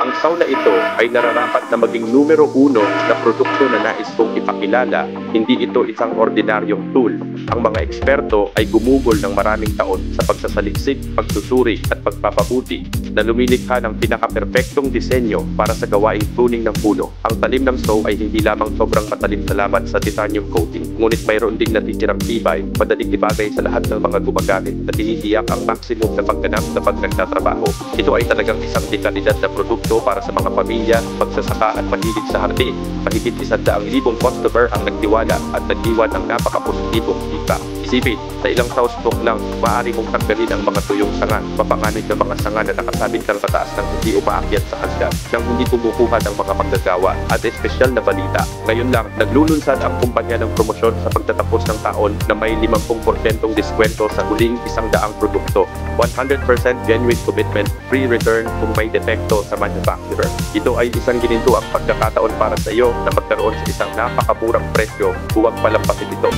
Ang saw na ito ay nararapat na maging numero 1 na produkto na nais kong ipakilala. Hindi ito isang ordinaryong tool. Ang mga eksperto ay gumugol ng maraming taon sa pagsasaliksik, pagsusuri at pagpapabuti na lumilikha ng pinaka-perpektong disenyo para sa gawaing pruning ng puno. Ang talim ng saw ay hindi lamang sobrang matalim salamat sa titanium coating, ngunit mayroon ding natitirang tibay, madaling ibagay sa lahat ng mga gumagamit na tinitiyak ang maximum na pagganap kapag nagtatrabaho. Ito ay talagang isang dekalidad na produkto para sa mga pamilya, magsasaka at mahilig sa hardin. Mahigit 100,000 customer ang nagtiwala at nagdiwan ng napaka-positibong feedback. Isipin, sa ilang sawstok lang, maaari mong tanggalin ang mga tuyong sanga, mapanganib ng mga sanga na nakasabit ng pataas ng hindi umaakyat sa hagdan, nang hindi kumukuha ng mga manggagawa. At espesyal na balita, ngayon lang, naglulunsad ang kumpanya ng promosyon sa pagtatapos ng taon na may 50% diskwento sa huling 100 produkto. 100% genuine commitment, free return kung may depekto sa manufacturer. Ito ay isang ginintuang pagkakataon para sa iyo na magkaroon sa isang napakamurang presyo, huwag palampasin ito.